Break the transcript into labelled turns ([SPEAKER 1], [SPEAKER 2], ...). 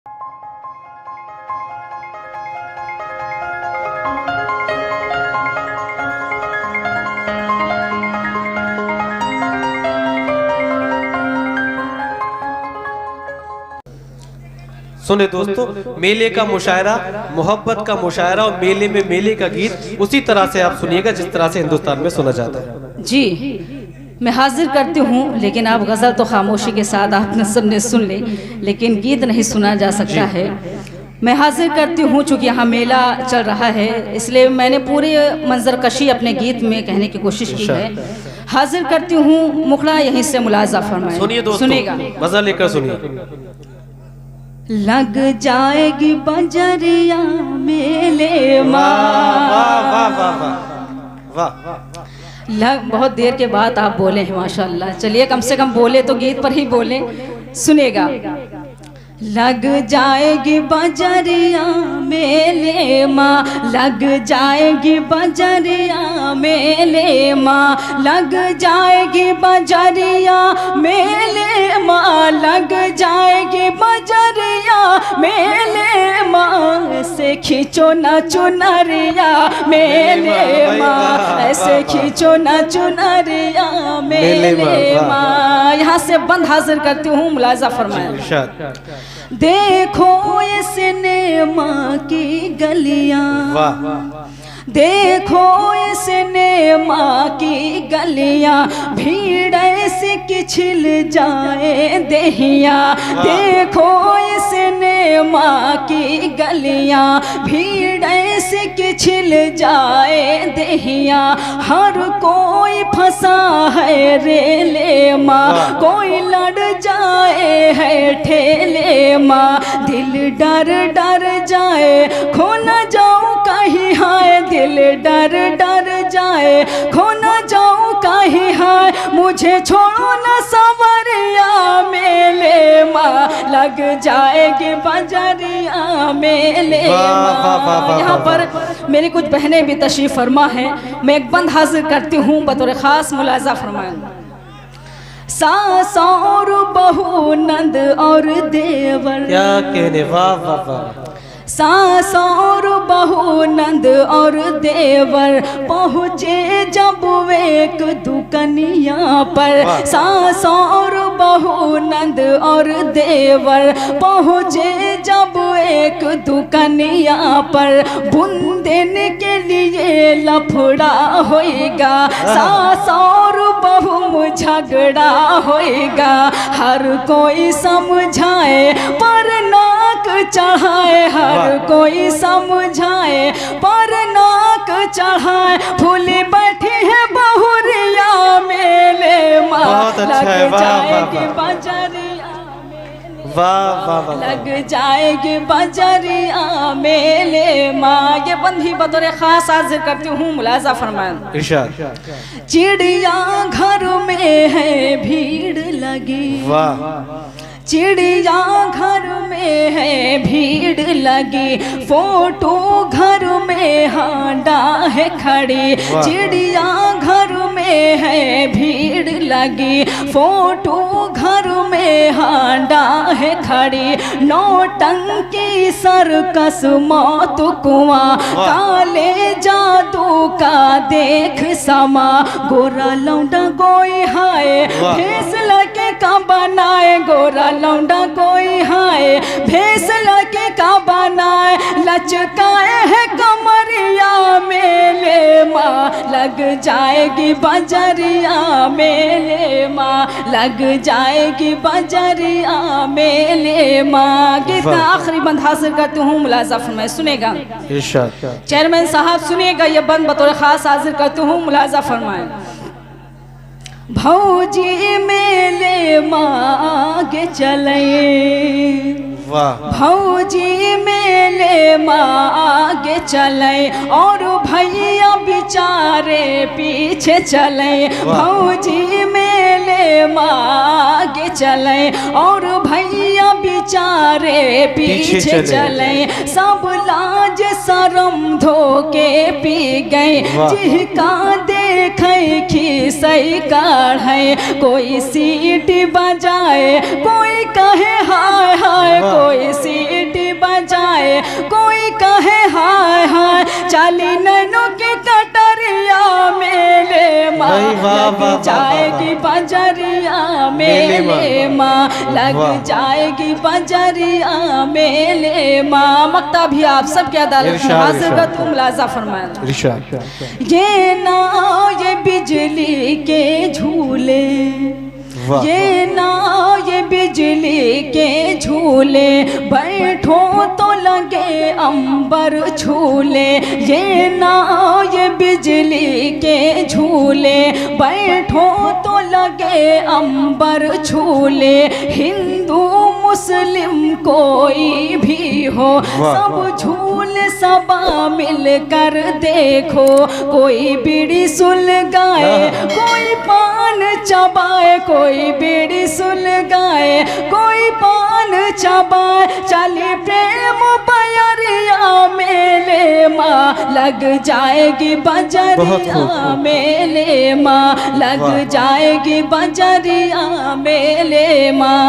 [SPEAKER 1] सुने दोस्तों, मेले का मुशायरा, मोहब्बत का मुशायरा और मेले में मेले का गीत उसी तरह से आप सुनिएगा जिस तरह से हिंदुस्तान में सुना जाता है।
[SPEAKER 2] जी मैं हाजिर करती हूँ, लेकिन आप गज़ल तो खामोशी के साथ आपने सबने सुन ली, लेकिन गीत नहीं सुना जा सकता है। मैं हाजिर करती हूँ, चूँकि यहाँ मेला चल रहा है, इसलिए मैंने पूरे मंजर कशी अपने गीत में कहने की कोशिश की है। हाजिर करती हूँ, मुखड़ा यहीं से मुलाजा फरमाए।
[SPEAKER 1] सुनिए दोस्तों, सुनिएगा, मजा लेकर सुनिए।
[SPEAKER 2] लग जाएगी बजरिया मेले लग बहुत देर के बाद आप बोले हैं माशाल्लाह। चलिए कम से कम बोले तो गीत पर ही बोले। सुनेगा। लग जाएगी बजरिया मेले माँ, लग जाएगी बजरिया मेले माँ, लग जाएगी बजरिया मेले माँ, लग जाएगी बजरिया मेले माँ। ऐसे खींचो ना चुनरिया मेले माँ, ऐसे खींचो ना चुनरिया मेले माँ। यहाँ से बंद हाजिर करती हूँ, मुलाजा फरमाए। देखो ये सिनेमा की गलियां, देखो ये सिनेमा की गलियां, भीड़ ऐसी कि छिल जाए देहिया। देखो ये सिनेमा की गलियां, भीड़ ऐसी कि छिल जाए देहिया। हर कोई फंसा है रेले माँ, कोई लड़ जाए है ठेले माँ। दिल डर डर जाए खो न जाऊं कहीं हाय, दिल डर डर जाए खो न जाऊं कहीं हाय। मुझे छोड़ो न सवरिया मेले माँ, लग जाएगी बजरिया मेले माँ। यहाँ पर मेरी कुछ बहनें भी तशरीफ फरमा है, मैं एक बंद हाजिर करती हूँ बतौर खास मुलाजा फरमाएं। सास और बहू नंद और देवर, क्या कहने, वाह वाह वाह। सास और बहू नंद और देवर पहुँचे जब एक दुकनिया पर। सास और बहू नंद और देवर पहुँचे जब एक दुकनिया पर। बुंदेन के लिए लफड़ा होएगा, सास और बहू झगड़ा होएगा। हर कोई समझाए पर नाक चढ़ाए, हर कोई समझाए पर नाक चढ़ाए। फूली बैठी है बहुरिया मेले माँ, लग जाएगी बजरिया
[SPEAKER 1] वाह वाह वाह,
[SPEAKER 2] लग जाएगी बजरिया मेले माँ। ये बंदी बतौर खास हाजिर करती हूँ, मुलाजा फरमाएं।
[SPEAKER 1] इरशाद।
[SPEAKER 2] चिड़िया घर में है भीड़ लगी,
[SPEAKER 1] वाह।
[SPEAKER 2] चिड़िया घर में है भीड़ लगी, फोटो घर में हांडा है खड़ी। चिड़िया घर में है भीड़ लगी, फोटो घर में हांडा है खड़ी। नौटंकी सर्कस मौत कुआं, काले जादू का देख समा। गोरा लौंडा कोई हाय भेस लगे का बनाए, गोरा लौंडा कोई हाय भेस लगे का बनाए। लचकाए है कमरिया मेले माँ, लग जाएगी बजरिया मेले माँ, लग जाएगी बजरिया मेले माँ। गीत का आखिरी बंद हासिल करती हूँ, मुलाजा फरमाए। सुनेगा चेयरमैन साहब, सुनेगा ये बंद बतौर खास हाजिर करती हूँ, मुलाजा फरमाए। भौजी मेले मागे चले, भौजी मेले मागे चले और भैया बेचारे पीछे चले। भौजी मेले मागे चले और भैया बेचारे पीछे चले। सब लाज शरम धोके पी गए, जिहका दे देखे खिसई काढ़े, कोई सीटी बजाए कोई कहे हाय हाय, कोई सीटी बजाए कोई कहे हाय हाय, चाली नैनों के कटरिया मेले माँ लग जाएगी बजरिया मेले माँ, लग जाएगी बजरिया मेले माँ। मक्ता भी आप सबके अदालत में हाजिर का तुम लाजा फरमाया। ये ना ये बिजली के झूले, ये ना ये बिजली के झूले, बैठो तो लगे अंबर झूले, ये ना ये बिजली के झूले, बैठो तो लगे अंबर झूले। हिंदू मुस्लिम कोई भी हो सब झूले सबा मिलकर देखो, कोई बीड़ी सुलगाए कोई पान चबाए, कोई बीड़ी सुलगाए कोई पान चबाए, चली प्रेम बजरिया मेले माँ लग जाएगी बजरिया मेले माँ, लग जाएगी बजरिया मेले माँ।